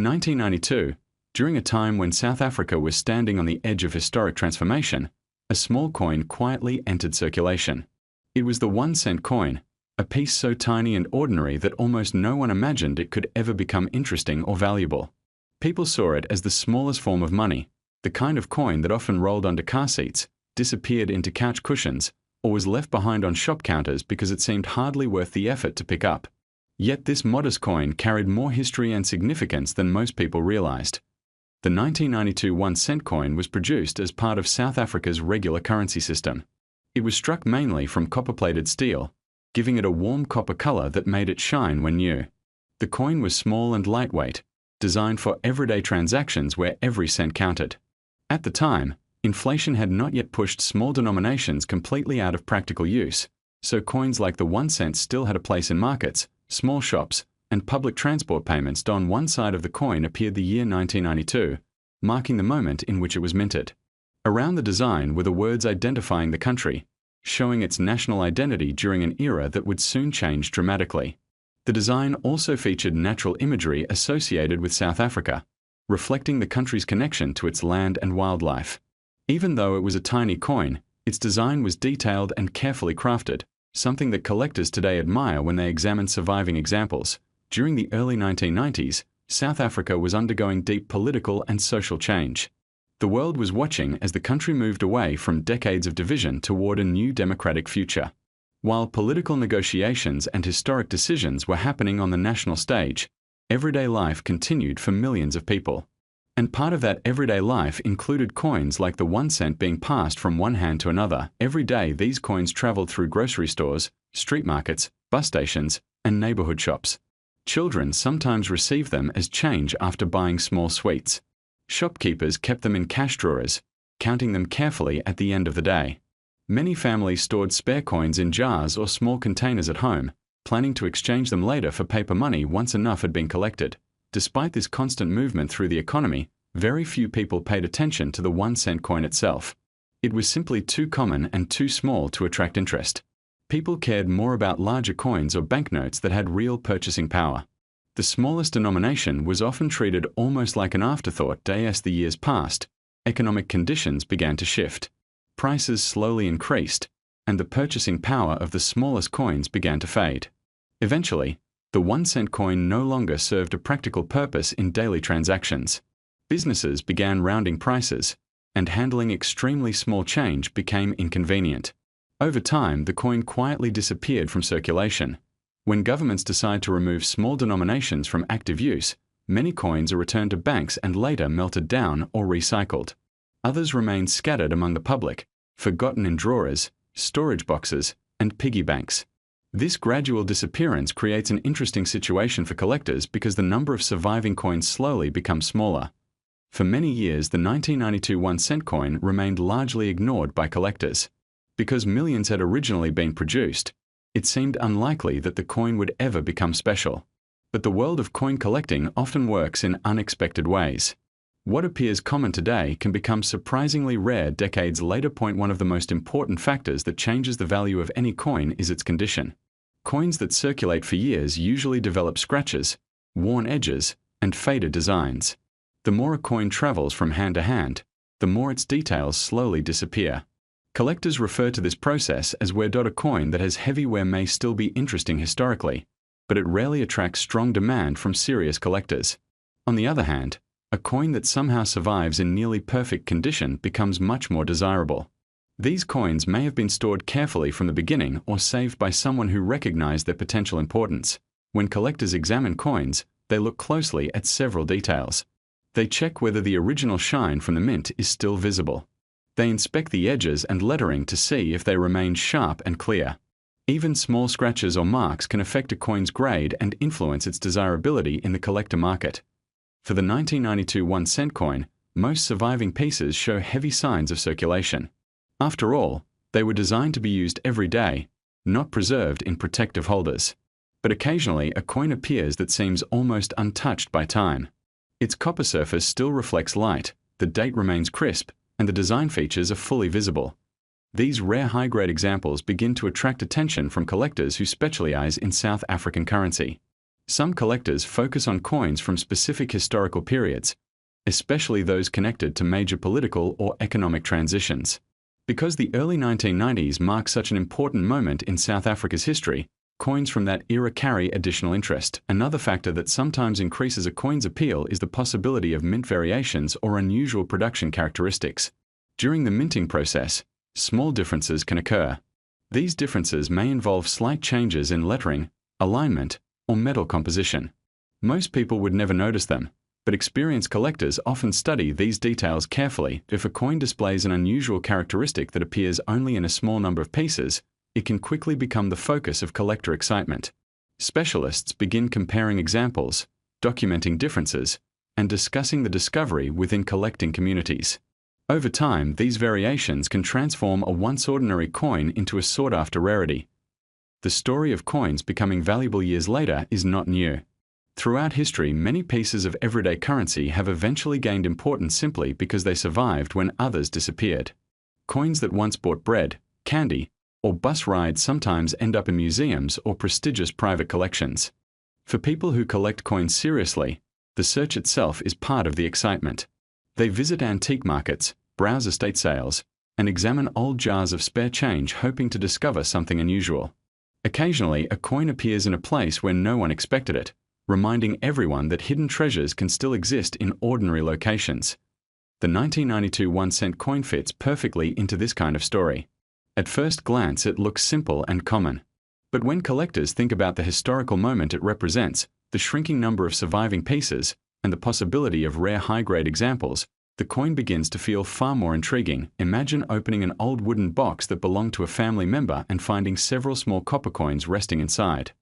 1992, during a time when South Africa was standing on the edge of historic transformation, a small coin quietly entered circulation. It was the 1-cent coin, a piece so tiny and ordinary that almost no one imagined it could ever become interesting or valuable. People saw it as the smallest form of money, the kind of coin that often rolled onto car seats, disappeared into couch cushions, or was left behind on shop counters because it seemed hardly worth the effort to pick up. Yet this modest coin carried more history and significance than most people realized. The 1992 1-cent coin was produced as part of South Africa's regular currency system. It was struck mainly from copper-plated steel, giving it a warm copper color that made it shine when new. The coin was small and lightweight, designed for everyday transactions where every cent counted. At the time, inflation had not yet pushed small denominations completely out of practical use, so coins like the 1 cent still had a place in markets, small shops, and public transport payments. On one side of the coin appeared the year 1992, marking the moment in which it was minted. Around the design were the words identifying the country, showing its national identity during an era that would soon change dramatically. The design also featured natural imagery associated with South Africa, reflecting the country's connection to its land and wildlife. Even though it was a tiny coin, its design was detailed and carefully crafted, something that collectors today admire when they examine surviving examples. During the early 1990s, South Africa was undergoing deep political and social change. The world was watching as the country moved away from decades of division toward a new democratic future. While political negotiations and historic decisions were happening on the national stage, everyday life continued for millions of people. And part of that everyday life included coins like the 1 cent being passed from one hand to another. Every day these coins traveled through grocery stores, street markets, bus stations, and neighborhood shops. Children sometimes received them as change after buying small sweets. Shopkeepers kept them in cash drawers, counting them carefully at the end of the day. Many families stored spare coins in jars or small containers at home, planning to exchange them later for paper money once enough had been collected. Despite this constant movement through the economy, very few people paid attention to the 1-cent coin itself. It was simply too common and too small to attract interest. People cared more about larger coins or banknotes that had real purchasing power. The smallest denomination was often treated almost like an afterthought. As the years passed, economic conditions began to shift. Prices slowly increased, and the purchasing power of the smallest coins began to fade. Eventually, the 1-cent coin no longer served a practical purpose in daily transactions. Businesses began rounding prices, and handling extremely small change became inconvenient. Over time, the coin quietly disappeared from circulation. When governments decide to remove small denominations from active use, many coins are returned to banks and later melted down or recycled. Others remain scattered among the public, forgotten in drawers, storage boxes, and piggy banks. This gradual disappearance creates an interesting situation for collectors because the number of surviving coins slowly becomes smaller. For many years, the 1992 1-cent coin remained largely ignored by collectors. Because millions had originally been produced, it seemed unlikely that the coin would ever become special. But the world of coin collecting often works in unexpected ways. What appears common today can become surprisingly rare decades later. One of the most important factors that changes the value of any coin is its condition. Coins that circulate for years usually develop scratches, worn edges, and faded designs. The more a coin travels from hand to hand, the more its details slowly disappear. Collectors refer to this process as wear. A coin that has heavy wear may still be interesting historically, but it rarely attracts strong demand from serious collectors. On the other hand, a coin that somehow survives in nearly perfect condition becomes much more desirable. These coins may have been stored carefully from the beginning or saved by someone who recognized their potential importance. When collectors examine coins, they look closely at several details. They check whether the original shine from the mint is still visible. They inspect the edges and lettering to see if they remain sharp and clear. Even small scratches or marks can affect a coin's grade and influence its desirability in the collector market. For the 1992 1-cent coin, most surviving pieces show heavy signs of circulation. After all, they were designed to be used every day, not preserved in protective holders. But occasionally a coin appears that seems almost untouched by time. Its copper surface still reflects light, the date remains crisp, and the design features are fully visible. These rare high-grade examples begin to attract attention from collectors who specialize in South African currency. Some collectors focus on coins from specific historical periods, especially those connected to major political or economic transitions. Because the early 1990s mark such an important moment in South Africa's history, coins from that era carry additional interest. Another factor that sometimes increases a coin's appeal is the possibility of mint variations or unusual production characteristics. During the minting process, small differences can occur. These differences may involve slight changes in lettering, alignment, or metal composition. Most people would never notice them, but experienced collectors often study these details carefully. If a coin displays an unusual characteristic that appears only in a small number of pieces, it can quickly become the focus of collector excitement. Specialists begin comparing examples, documenting differences, and discussing the discovery within collecting communities. Over time, these variations can transform a once ordinary coin into a sought-after rarity. The story of coins becoming valuable years later is not new. Throughout history, many pieces of everyday currency have eventually gained importance simply because they survived when others disappeared. Coins that once bought bread, candy, or bus rides sometimes end up in museums or prestigious private collections. For people who collect coins seriously, the search itself is part of the excitement. They visit antique markets, browse estate sales, and examine old jars of spare change hoping to discover something unusual. Occasionally, a coin appears in a place where no one expected it, reminding everyone that hidden treasures can still exist in ordinary locations. The 1992 1-cent coin fits perfectly into this kind of story. At first glance, it looks simple and common. But when collectors think about the historical moment it represents, the shrinking number of surviving pieces, and the possibility of rare high-grade examples, the coin begins to feel far more intriguing. Imagine opening an old wooden box that belonged to a family member and finding several small copper coins resting inside.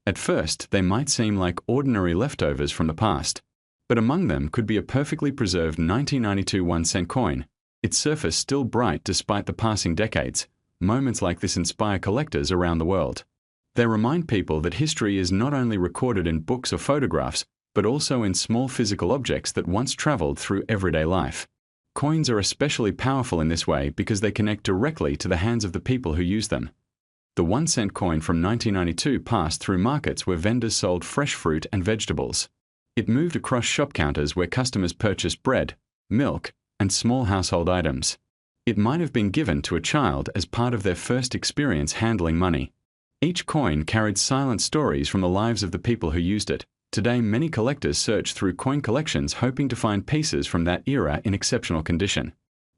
At first, they might seem like ordinary leftovers from the past, but among them could be a perfectly preserved 1992 1-cent coin, its surface still bright despite the passing decades. Moments like this inspire collectors around the world. They remind people that history is not only recorded in books or photographs, but also in small physical objects that once traveled through everyday life. Coins are especially powerful in this way because they connect directly to the hands of the people who use them. The 1-cent coin from 1992 passed through markets where vendors sold fresh fruit and vegetables. It moved across shop counters where customers purchased bread, milk, and small household items. It might have been given to a child as part of their first experience handling money. Each coin carried silent stories from the lives of the people who used it. Today, many collectors search through coin collections hoping to find pieces from that era in exceptional condition.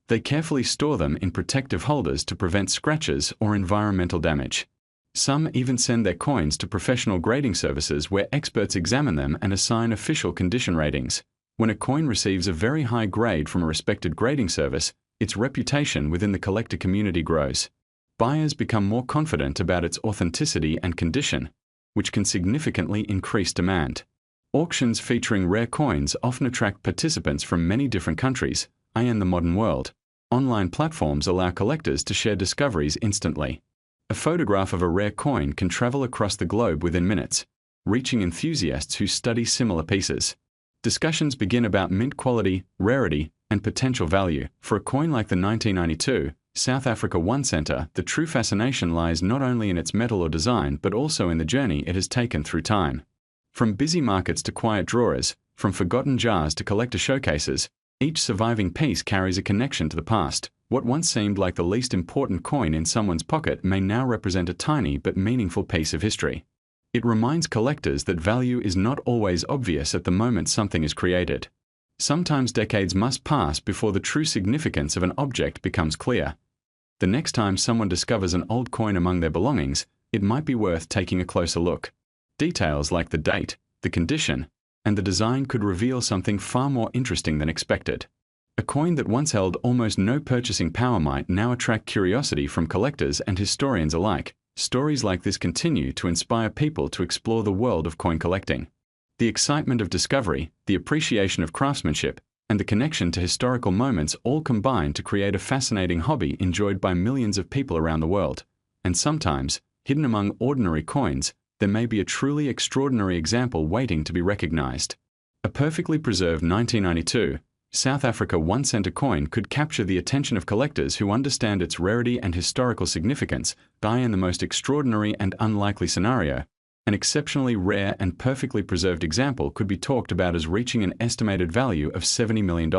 They carefully store them in protective holders to prevent scratches or environmental damage. Some even send their coins to professional grading services where experts examine them and assign official condition ratings. When a coin receives a very high grade from a respected grading service, its reputation within the collector community grows. Buyers become more confident about its authenticity and condition, which can significantly increase demand. Auctions featuring rare coins often attract participants from many different countries. In the modern world, online platforms allow collectors to share discoveries instantly. A photograph of a rare coin can travel across the globe within minutes, reaching enthusiasts who study similar pieces. Discussions begin about mint quality, rarity, and potential value. For a coin like the 1992 South Africa 1-center, the true fascination lies not only in its metal or design but also in the journey it has taken through time. From busy markets to quiet drawers, from forgotten jars to collector showcases, each surviving piece carries a connection to the past. What once seemed like the least important coin in someone's pocket may now represent a tiny but meaningful piece of history. It reminds collectors that value is not always obvious at the moment something is created. Sometimes decades must pass before the true significance of an object becomes clear. The next time someone discovers an old coin among their belongings, it might be worth taking a closer look. Details like the date, the condition, and the design could reveal something far more interesting than expected. A coin that once held almost no purchasing power might now attract curiosity from collectors and historians alike. Stories like this continue to inspire people to explore the world of coin collecting. The excitement of discovery, the appreciation of craftsmanship, and the connection to historical moments all combine to create a fascinating hobby enjoyed by millions of people around the world. And sometimes, hidden among ordinary coins, there may be a truly extraordinary example waiting to be recognized. A perfectly preserved 1992 South Africa 1-center coin could capture the attention of collectors who understand its rarity and historical significance. In the most extraordinary and unlikely scenario, An exceptionally rare and perfectly preserved example could be talked about as reaching an estimated value of $70 million.